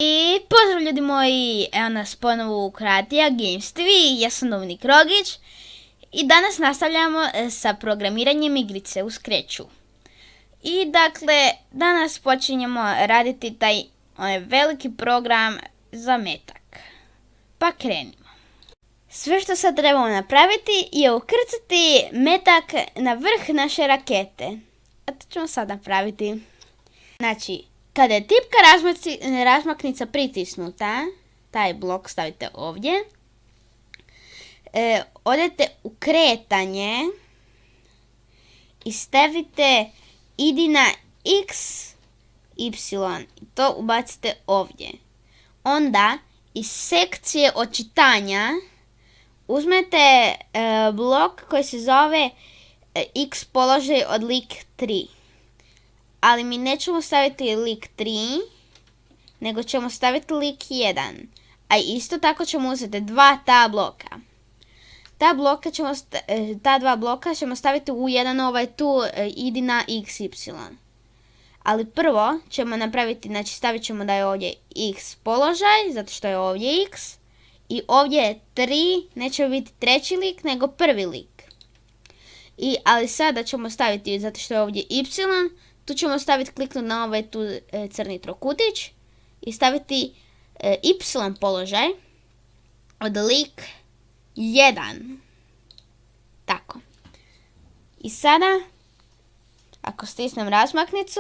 I pozdrav ljudi moji, evo nas ponovo u Kreatija Games TV, ja sam Dominik Rogić i danas nastavljamo sa programiranjem igrice u Scratchu. I dakle, danas počinjemo raditi taj veliki program za metak. Pa krenimo. Sve što sad trebamo napraviti je ukrcati metak na vrh naše rakete. A to ćemo sad napraviti. Znači, kada je tipka razmaknica pritisnuta, taj blok stavite ovdje, odete u kretanje i stavite idi na x, y, i to ubacite ovdje. Onda iz sekcije očitanja uzmete blok koji se zove x položaj od lik 3. Ali mi nećemo staviti lik 3, nego ćemo staviti lik 1. A isto tako ćemo uzeti ta bloka. Ta dva bloka ćemo staviti u jedan tu idi na x, y. Ali prvo ćemo napraviti, znači stavit ćemo da je ovdje x položaj, zato što je ovdje x. I ovdje je 3, neće biti treći lik, nego prvi lik. Ali sada ćemo staviti, zato što je ovdje y, tu ćemo staviti, kliknuti na ovaj tu crni trokutić i staviti y položaj od lik 1. Tako. I sada, ako stisnem razmaknicu,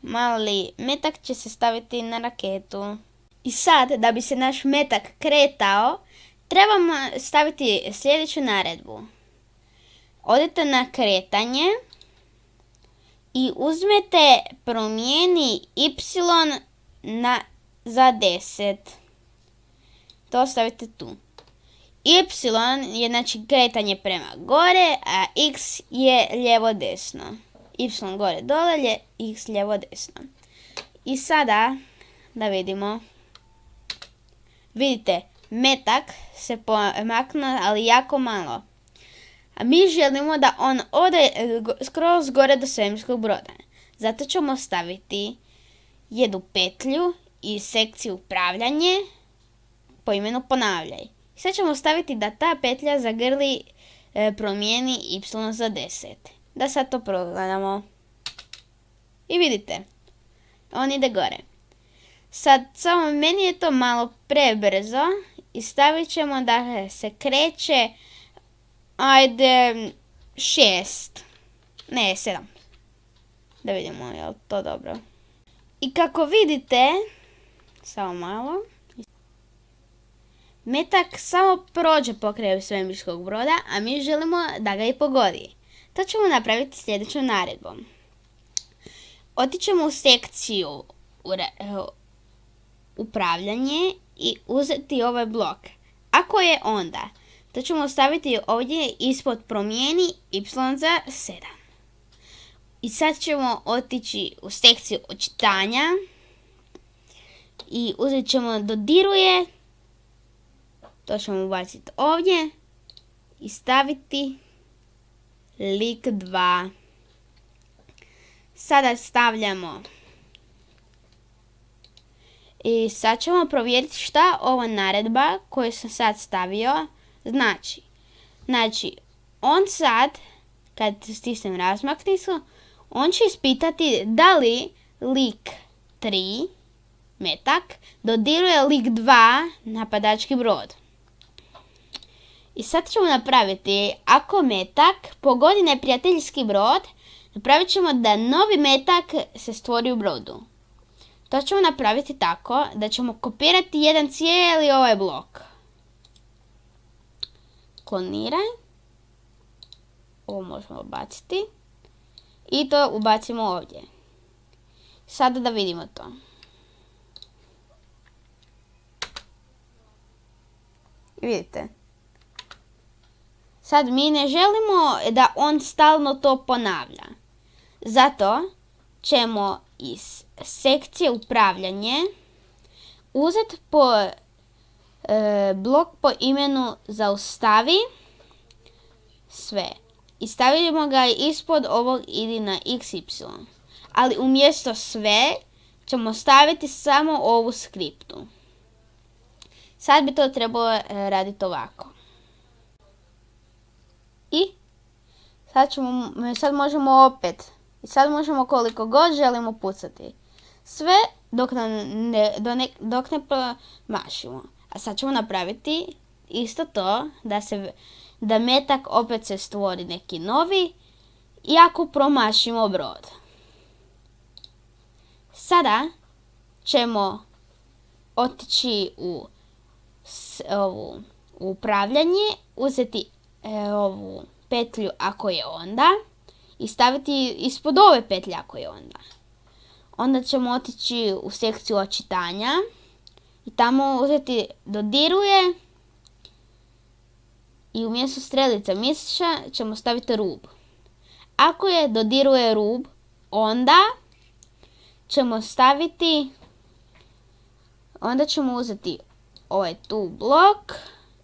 mali metak će se staviti na raketu. I sad, da bi se naš metak kretao, trebamo staviti sljedeću naredbu. Odete na kretanje i uzmete promijeni y za 10. To stavite tu. Y je znači kretanje prema gore, a x je lijevo desno. Y gore dole, x lijevo desno. I sada, da vidimo. Vidite, metak se pomaknuo, ali jako malo. A mi želimo da on ode skroz gore do svemirskog broda. Zato ćemo staviti jednu petlju i sekciju upravljanje po imenu ponavljaj. Sad ćemo staviti da ta petlja zagrli promijeni y za 10. Da sad to progledamo. I vidite, on ide gore. Sad samo meni je to malo prebrzo i stavit ćemo da se kreće 6. Ne, 7. Da vidimo je li to dobro. I kako vidite, samo malo, metak samo prođe pokraj svemirskog broda, a mi želimo da ga i pogodi. To ćemo napraviti sljedećom naredbom. Otićemo u sekciju upravljanje i uzeti ovaj blok. Ako je onda, to ćemo staviti ovdje ispod promijeni y za 7. I sad ćemo otići u sekciju očitanja i uzet ćemo dodiruje. To ćemo ubaciti ovdje i staviti lik 2. Sada stavljamo. I sad ćemo provjeriti šta ova naredba koju sam sad stavio znači. Znači, on sad, kad stisnem razmaknicu, on će ispitati da li lik 3, metak, dodiruje lik 2, napadački brod. I sad ćemo napraviti, ako metak pogodi neprijateljski brod, napravit ćemo da novi metak se stvori u brodu. To ćemo napraviti tako da ćemo kopirati jedan cijeli ovaj blok. Kloniraj. Ovo možemo baciti. I to ubacimo ovdje. Sada da vidimo to. Vidite. Sad mi ne želimo da on stalno to ponavlja. Zato ćemo iz sekcije upravljanje uzeti blok po imenu zaustavi sve. I stavimo ga ispod ovog idi na xy. Ali umjesto sve ćemo staviti samo ovu skriptu. Sad bi to trebalo raditi ovako. I sad možemo opet. I sad možemo koliko god želimo pucati. Sve dok ne promašimo. A sad ćemo napraviti isto to da metak opet se stvori neki novi i ako promašimo brod. Sada ćemo otići u upravljanje, uzeti ovu petlju ako je onda i staviti ispod ove petlje ako je onda. Onda ćemo otići u sekciju očitanja i tamo uzeti dodiruje i umjesto strelica miša ćemo staviti rub. Ako je dodiruje rub, onda ćemo uzeti ovaj tu blok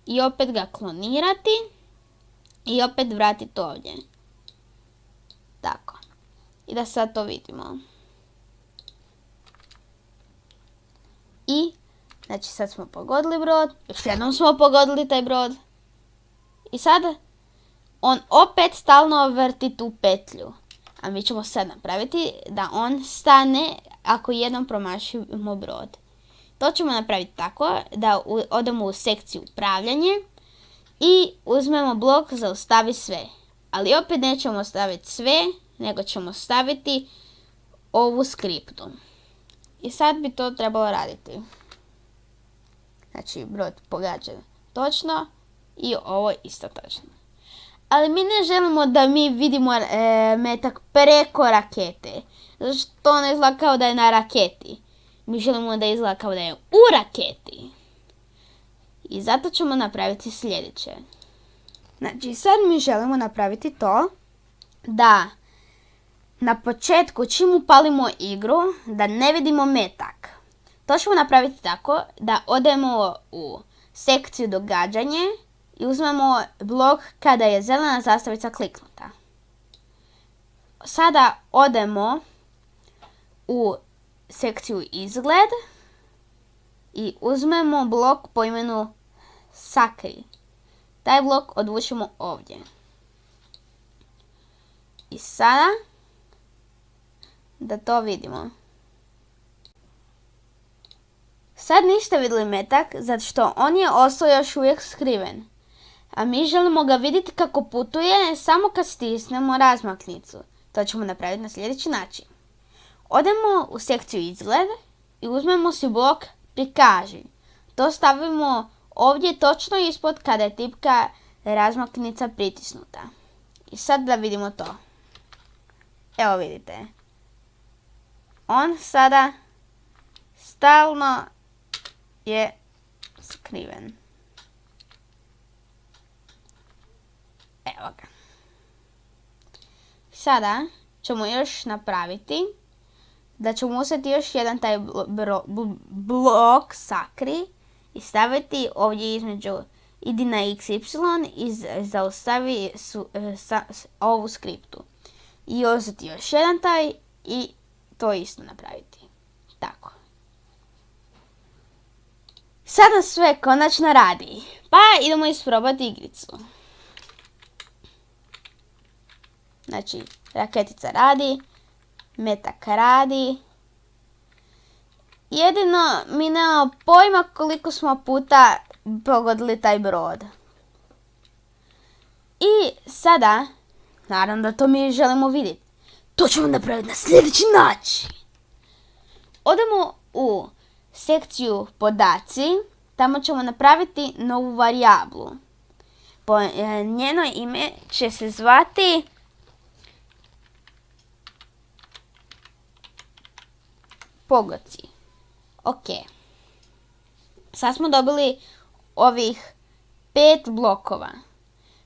i opet ga klonirati i opet vratiti ovdje. Tako. I da sad to vidimo. I, znači sad smo pogodili brod, još jednom smo pogodili taj brod. I sad on opet stalno vrti tu petlju. A mi ćemo sad napraviti da on stane ako jednom promašimo brod. To ćemo napraviti tako da odemo u sekciju upravljanje i uzmemo blok zaustavi sve. Ali opet nećemo staviti sve, nego ćemo staviti ovu skriptu. I sad bi to trebalo raditi. Znači brod pogađa točno i ovo isto točno. Ali mi ne želimo da mi vidimo metak preko rakete. Zato što to ne izgleda kao da je na raketi. Mi želimo da izgleda kao da je u raketi. I zato ćemo napraviti sljedeće. Znači sad mi želimo napraviti to da na početku čim upalimo igru da ne vidimo metak. To ćemo napraviti tako da odemo u sekciju događanje i uzmemo blok kada je zelena zastavica kliknuta. Sada odemo u sekciju izgled i uzmemo blok po imenu sakri. Taj blok odvučemo ovdje. I sada da to vidimo. Sad niste vidjeli metak zato što on je ostao još uvijek skriven. A mi želimo ga vidjeti kako putuje samo kad stisnemo razmaknicu. To ćemo napraviti na sljedeći način. Odemo u sekciju izgled i uzmemo si blok prikaži. To stavimo ovdje točno ispod kada je tipka razmaknica pritisnuta. I sad da vidimo to. Evo vidite. On sada stalno je skriven. Evo ga. Sada ćemo još napraviti da ćemo uzeti još jedan taj blok sakri i staviti ovdje između idi na XY i zaustavi ovu skriptu. I uzeti još jedan taj i to isto napraviti. Tako. Sada sve konačno radi. Pa idemo isprobati igricu. Znači, raketica radi, metak radi. Jedino mi nemamo pojma koliko smo puta pogodili taj brod. I sada, naravno da to mi želimo vidjeti. To ćemo napraviti na sljedeći način. Odemo u sekciju podaci. Tamo ćemo napraviti novu varijablu. Njeno ime će se zvati pogoci. Ok. Sad smo dobili ovih 5 blokova.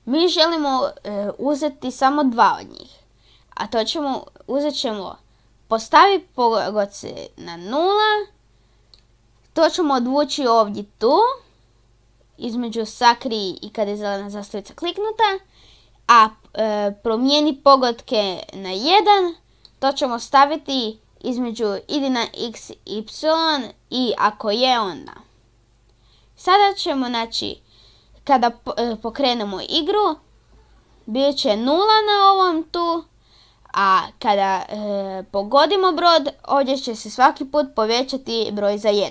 Mi želimo uzeti samo 2 od njih. A to ćemo, uzet ćemo postaviti pogoci na 0. To ćemo odvući ovdje tu. Između sakri i kada je zelena zastavica kliknuta. A promijeni pogodke na 1. To ćemo staviti između idi na x, y i ako je onda. Sada ćemo, znači, kada pokrenemo igru, bit će 0 na ovom tu, a kada pogodimo brod, ovdje će se svaki put povećati broj za 1.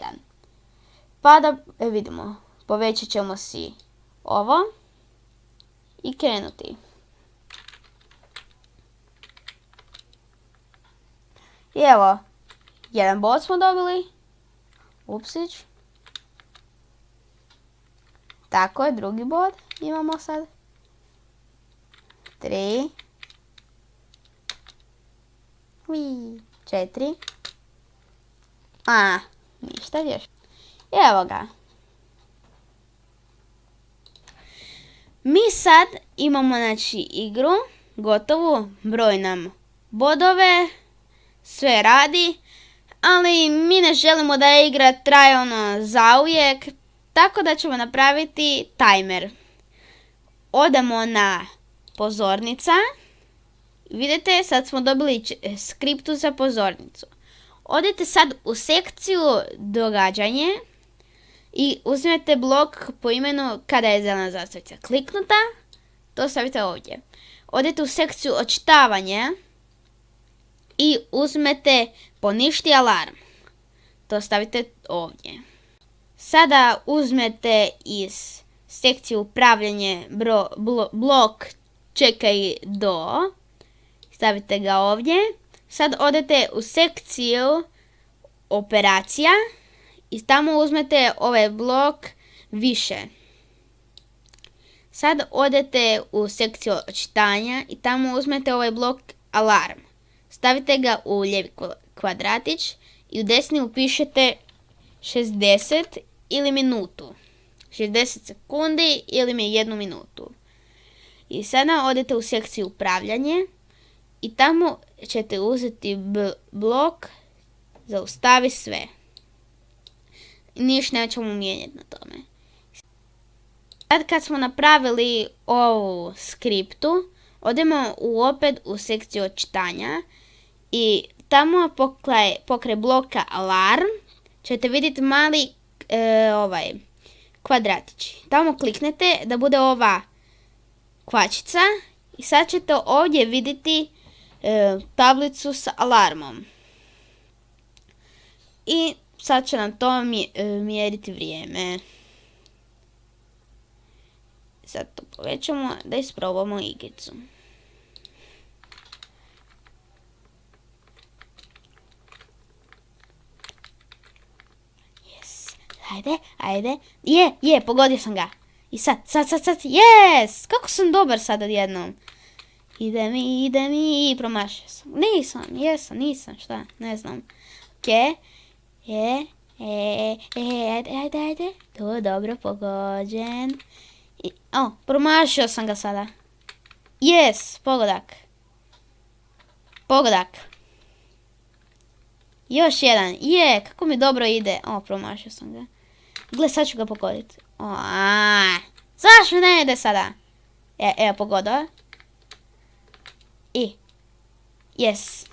Pa da vidimo, povećat ćemo si ovo i krenuti. I evo, jedan bod smo dobili. Upsić. Tako je, drugi bod imamo sad. 3. 4. Ništa još. Evo ga. Mi sad imamo, znači, igru gotovu, broj nam bodove, sve radi, ali mi ne želimo da igra traje zauvijek, tako da ćemo napraviti timer. Odemo na pozornica. Vidite, sad smo dobili skriptu za pozornicu. Odete sad u sekciju događanje i uzmete blok po imenu kada je zelena zastavica kliknuta. To stavite ovdje. Odete u sekciju očitavanje i uzmete poništi alarm. To stavite ovdje. Sada uzmete iz sekcije upravljanje blok čekaj do. Stavite ga ovdje. Sad odete u sekciju operacija i tamo uzmete ovaj blok više. Sad odete u sekciju očitanja i tamo uzmete ovaj blok alarm. Stavite ga u lijevi kvadratić i u desni upišete 60 ili minutu. 60 sekundi ili 1 minutu. I sada odete u sekciju upravljanje i tamo ćete uzeti blok zaustavi sve. Ništa nećemo mijenjati na tome. Sad kad smo napravili ovu skriptu, odemo opet u sekciju očitanja i tamo pokraj bloka alarm ćete vidjeti mali kvadratić. Tamo kliknete da bude ova kvačica i sad ćete ovdje vidjeti tablicu sa alarmom. I sad će nam to mjeriti vrijeme. Sad to povećamo da isprobamo igricu. Yes. Ajde. Pogodio sam ga. I sad. Yes! Kako sam dobar sad odjednom. Ide mi, promašio sam. Nisam, šta, ne znam. Okej. Ajde. To je dobro pogođen. Promašio sam ga sada. Yes, pogodak. Još jedan. Kako mi dobro ide. Promašio sam ga. Gle, sad ću ga pogoditi. Zašto ne ide sada? Evo, pogodio. Yes.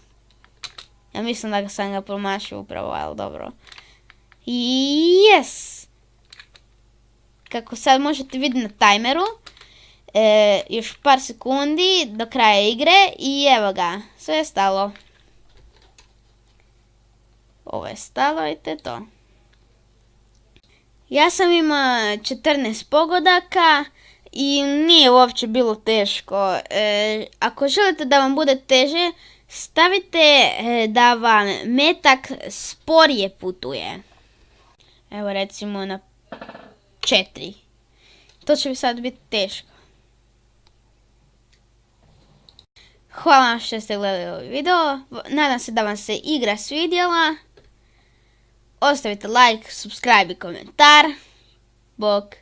Ja mislim da sam ga promašio upravo, ali dobro. Yes. Kako sad možete vidjeti na tajmeru, još par sekundi do kraja igre i evo ga, sve je stalo. Ovo je stalo i to. Ja sam imao 14 pogodaka i nije uopće bilo teško. Ako želite da vam bude teže, stavite da vam metak sporije putuje. Evo recimo na 4. To će mi sad biti teško. Hvala vam što ste gledali ovaj video. Nadam se da vam se igra svidjela. Ostavite like, subscribe i komentar. Bok.